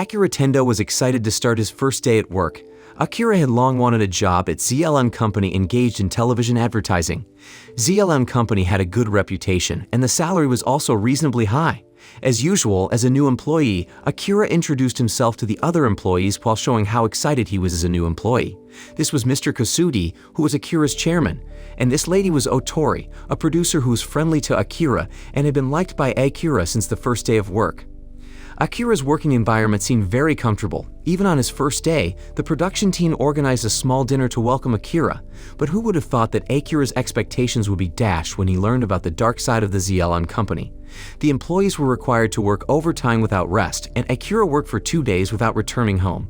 Akira Tendo was excited to start his first day at work. Akira had long wanted a job at ZLM Company engaged in television advertising. ZLM Company had a good reputation, and the salary was also reasonably high. As usual, as a new employee, Akira introduced himself to the other employees while showing how excited he was as a new employee. This was Mr. Kosudi, who was Akira's chairman, and this lady was Otori, a producer who was friendly to Akira and had been liked by Akira since the first day of work. Akira's working environment seemed very comfortable. Even on his first day, the production team organized a small dinner to welcome Akira, but who would have thought that Akira's expectations would be dashed when he learned about the dark side of the ZLM Company. The employees were required to work overtime without rest, and Akira worked for 2 days without returning home.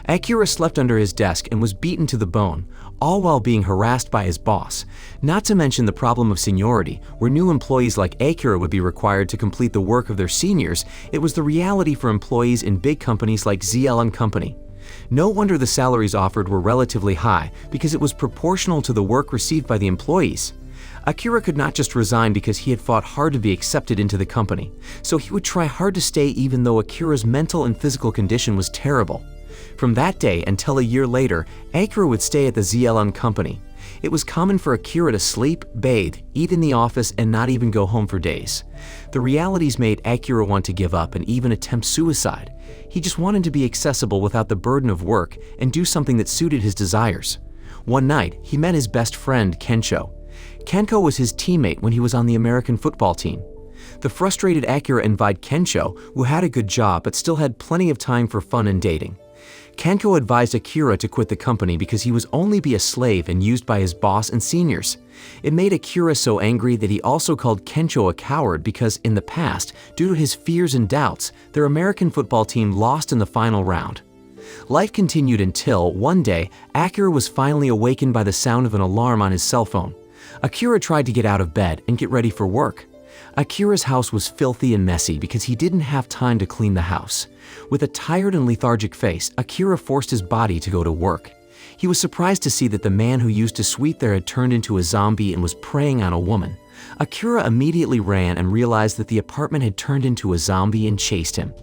Akira slept under his desk and was beaten to the bone, all while being harassed by his boss. Not to mention the problem of seniority, where new employees like Akira would be required to complete the work of their seniors. It was the reality for employees in big companies like ZLM Company. No wonder the salaries offered were relatively high, because it was proportional to the work received by the employees. Akira could not just resign because he had fought hard to be accepted into the company, so he would try hard to stay even though Akira's mental and physical condition was terrible. From that day until a year later, Akira would stay at the ZLM Company. It was common for Akira to sleep, bathe, eat in the office, and not even go home for days. The realities made Akira want to give up and even attempt suicide. He just wanted to be accessible without the burden of work and do something that suited his desires. One night, he met his best friend, Kencho. Kenko was his teammate when he was on the American football team. The frustrated Akira invited Kencho, who had a good job but still had plenty of time for fun and dating. Kenko advised Akira to quit the company because he was only be a slave and used by his boss and seniors. It made Akira so angry that he also called Kencho a coward because in the past, due to his fears and doubts, their American football team lost in the final round. Life continued until, one day, Akira was finally awakened by the sound of an alarm on his cell phone. Akira tried to get out of bed and get ready for work. Akira's house was filthy and messy because he didn't have time to clean the house. With a tired and lethargic face, Akira forced his body to go to work. He was surprised to see that the man who used to sweep there had turned into a zombie and was preying on a woman. Akira immediately ran and realized that the apartment had turned into a zombie and chased him.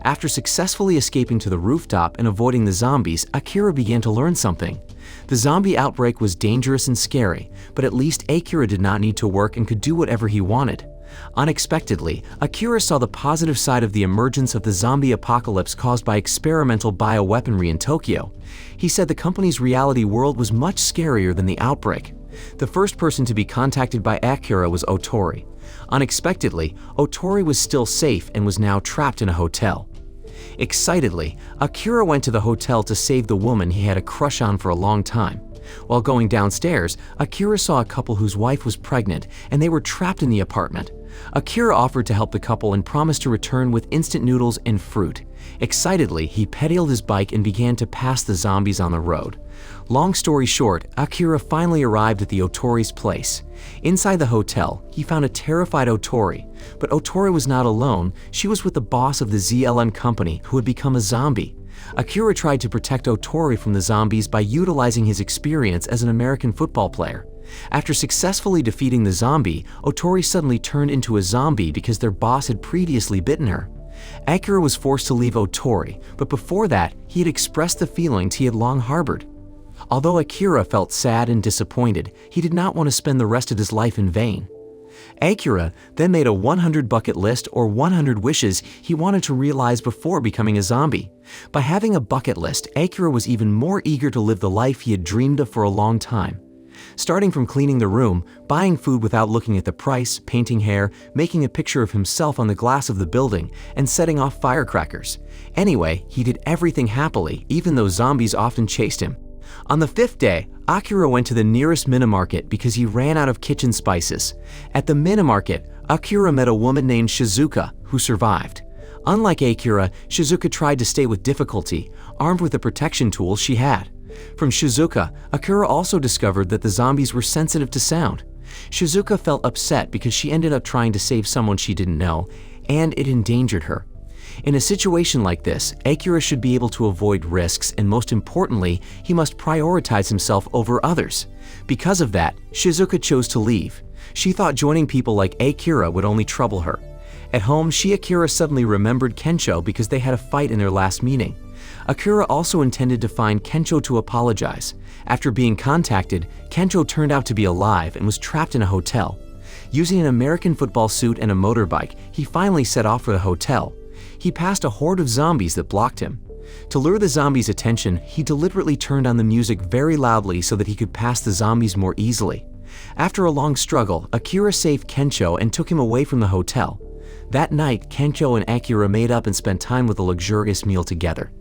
After successfully escaping to the rooftop and avoiding the zombies, Akira began to learn something. The zombie outbreak was dangerous and scary, but at least Akira did not need to work and could do whatever he wanted. Unexpectedly, Akira saw the positive side of the emergence of the zombie apocalypse caused by experimental bioweaponry in Tokyo. He said the company's reality world was much scarier than the outbreak. The first person to be contacted by Akira was Otori. Unexpectedly, Otori was still safe and was now trapped in a hotel. Excitedly, Akira went to the hotel to save the woman he had a crush on for a long time. While going downstairs, Akira saw a couple whose wife was pregnant and they were trapped in the apartment. Akira offered to help the couple and promised to return with instant noodles and fruit. Excitedly, he pedaled his bike and began to pass the zombies on the road. Long story short, Akira finally arrived at the Otori's place. Inside the hotel, he found a terrified Otori, but Otori was not alone. She was with the boss of the ZLM Company, who had become a zombie. Akira tried to protect Otori from the zombies by utilizing his experience as an American football player. After successfully defeating the zombie, Otori suddenly turned into a zombie because their boss had previously bitten her. Akira was forced to leave Otori, but before that, he had expressed the feelings he had long harbored. Although Akira felt sad and disappointed, he did not want to spend the rest of his life in vain. Akira then made a 100 bucket list or 100 wishes he wanted to realize before becoming a zombie. By having a bucket list, Akira was even more eager to live the life he had dreamed of for a long time. Starting from cleaning the room, buying food without looking at the price, painting hair, making a picture of himself on the glass of the building, and setting off firecrackers. Anyway, he did everything happily, even though zombies often chased him. On the 5th day, Akira went to the nearest mini-market because he ran out of kitchen spices. At the mini-market, Akira met a woman named Shizuka, who survived. Unlike Akira, Shizuka tried to stay with difficulty, armed with the protection tools she had. From Shizuka, Akira also discovered that the zombies were sensitive to sound. Shizuka felt upset because she ended up trying to save someone she didn't know, and it endangered her. In a situation like this, Akira should be able to avoid risks, and most importantly, he must prioritize himself over others. Because of that, Shizuka chose to leave. She thought joining people like Akira would only trouble her. At home, Akira suddenly remembered Kensho because they had a fight in their last meeting. Akira also intended to find Kensho to apologize. After being contacted, Kensho turned out to be alive and was trapped in a hotel. Using an American football suit and a motorbike, he finally set off for the hotel. He passed a horde of zombies that blocked him. To lure the zombies' attention, he deliberately turned on the music very loudly so that he could pass the zombies more easily. After a long struggle, Akira saved Kensho and took him away from the hotel. That night, Kensho and Akira made up and spent time with a luxurious meal together.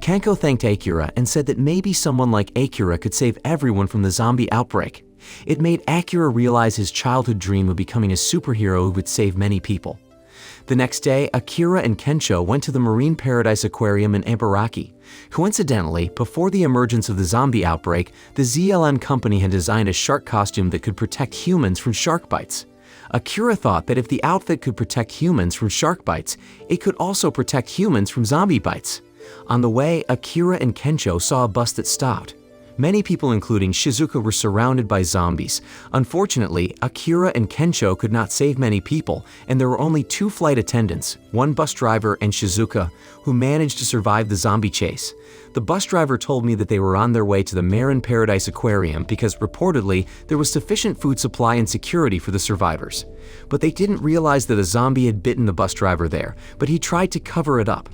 Kensho thanked Akira and said that maybe someone like Akira could save everyone from the zombie outbreak. It made Akira realize his childhood dream of becoming a superhero who would save many people. The next day, Akira and Kensho went to the Marine Paradise Aquarium in Ibaraki. Coincidentally, before the emergence of the zombie outbreak, the ZLM company had designed a shark costume that could protect humans from shark bites. Akira thought that if the outfit could protect humans from shark bites, it could also protect humans from zombie bites. On the way, Akira and Kensho saw a bus that stopped. Many people, including Shizuka, were surrounded by zombies. Unfortunately, Akira and Kensho could not save many people, and there were only 2 flight attendants, one bus driver and Shizuka, who managed to survive the zombie chase. The bus driver told me that they were on their way to the Marine Paradise Aquarium because reportedly there was sufficient food supply and security for the survivors. But they didn't realize that a zombie had bitten the bus driver there, but he tried to cover it up.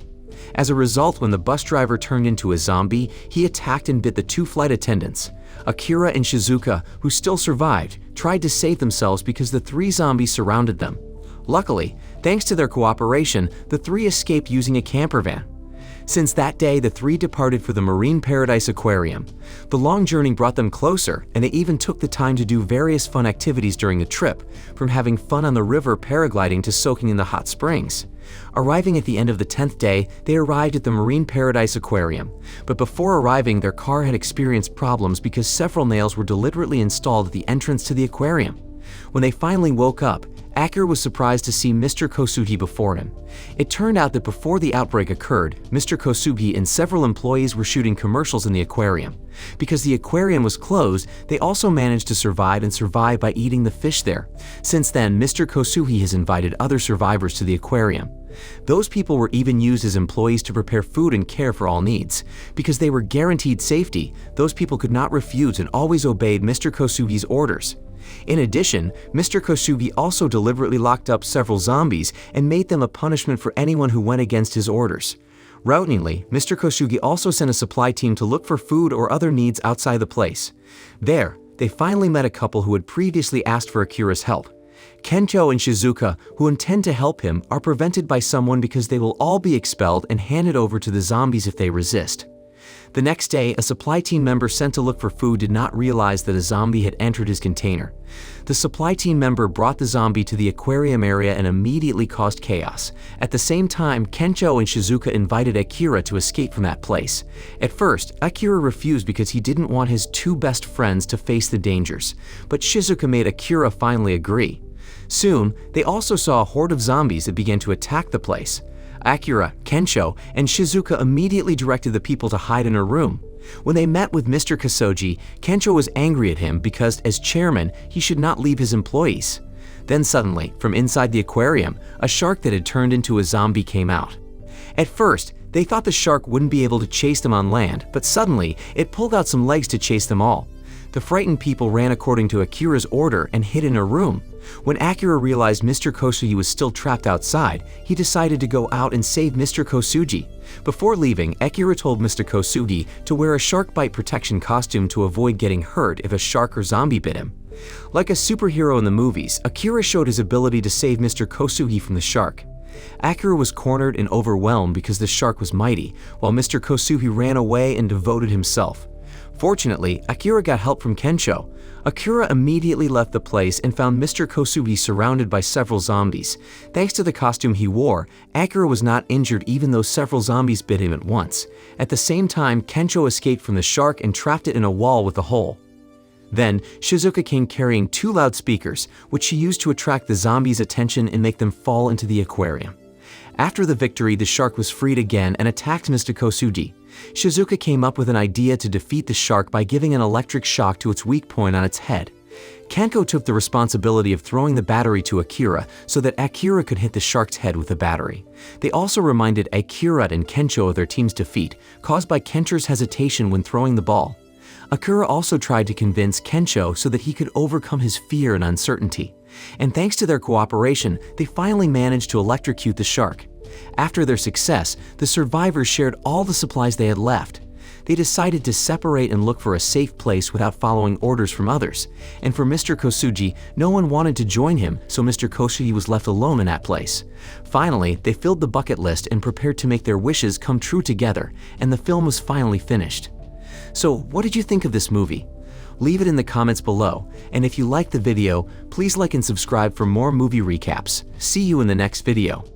As a result, when the bus driver turned into a zombie, he attacked and bit the 2 flight attendants. Akira and Shizuka, who still survived, tried to save themselves because the 3 zombies surrounded them. Luckily, thanks to their cooperation, the 3 escaped using a camper van. Since that day, the 3 departed for the Marine Paradise Aquarium. The long journey brought them closer, and they even took the time to do various fun activities during the trip, from having fun on the river paragliding to soaking in the hot springs. Arriving at the end of the 10th day, they arrived at the Marine Paradise Aquarium. But before arriving, their car had experienced problems because several nails were deliberately installed at the entrance to the aquarium. When they finally woke up, Akira was surprised to see Mr. Kosugi before him. It turned out that before the outbreak occurred, Mr. Kosugi and several employees were shooting commercials in the aquarium. Because the aquarium was closed, they also managed to survive by eating the fish there. Since then, Mr. Kosugi has invited other survivors to the aquarium. Those people were even used as employees to prepare food and care for all needs. Because they were guaranteed safety, those people could not refuse and always obeyed Mr. Kosugi's orders. In addition, Mr. Kosugi also deliberately locked up several zombies and made them a punishment for anyone who went against his orders. Routinely, Mr. Kosugi also sent a supply team to look for food or other needs outside the place. There, they finally met a couple who had previously asked for Akira's help. Kensho and Shizuka, who intend to help him, are prevented by someone because they will all be expelled and handed over to the zombies if they resist. The next day, a supply team member sent to look for food did not realize that a zombie had entered his container. The supply team member brought the zombie to the aquarium area and immediately caused chaos. At the same time, Kensho and Shizuka invited Akira to escape from that place. At first, Akira refused because he didn't want his 2 best friends to face the dangers, but Shizuka made Akira finally agree. Soon, they also saw a horde of zombies that began to attack the place. Akira, Kensho, and Shizuka immediately directed the people to hide in a room. When they met with Mr. Kosugi, Kensho was angry at him because, as chairman, he should not leave his employees. Then suddenly, from inside the aquarium, a shark that had turned into a zombie came out. At first, they thought the shark wouldn't be able to chase them on land, but suddenly, it pulled out some legs to chase them all. The frightened people ran according to Akira's order and hid in a room. When Akira realized Mr. Kosugi was still trapped outside, he decided to go out and save Mr. Kosugi. Before leaving, Akira told Mr. Kosugi to wear a shark bite protection costume to avoid getting hurt if a shark or zombie bit him. Like a superhero in the movies, Akira showed his ability to save Mr. Kosugi from the shark. Akira was cornered and overwhelmed because the shark was mighty, while Mr. Kosugi ran away and devoted himself. Fortunately, Akira got help from Kensho. Akira immediately left the place and found Mr. Kosugi surrounded by several zombies. Thanks to the costume he wore, Akira was not injured even though several zombies bit him at once. At the same time, Kensho escaped from the shark and trapped it in a wall with a hole. Then, Shizuka came carrying 2 loudspeakers, which she used to attract the zombies' attention and make them fall into the aquarium. After the victory, the shark was freed again and attacked Mr. Kosugi. Shizuka came up with an idea to defeat the shark by giving an electric shock to its weak point on its head. Kenko took the responsibility of throwing the battery to Akira so that Akira could hit the shark's head with the battery. They also reminded Akira and Kencho of their team's defeat, caused by Kencho's hesitation when throwing the ball. Akira also tried to convince Kencho so that he could overcome his fear and uncertainty. And thanks to their cooperation, they finally managed to electrocute the shark. After their success, the survivors shared all the supplies they had left. They decided to separate and look for a safe place without following orders from others. And for Mr. Kosugi, no one wanted to join him, so Mr. Kosugi was left alone in that place. Finally, they filled the bucket list and prepared to make their wishes come true together, and the film was finally finished. So, what did you think of this movie? Leave it in the comments below, and if you liked the video, please like and subscribe for more movie recaps. See you in the next video.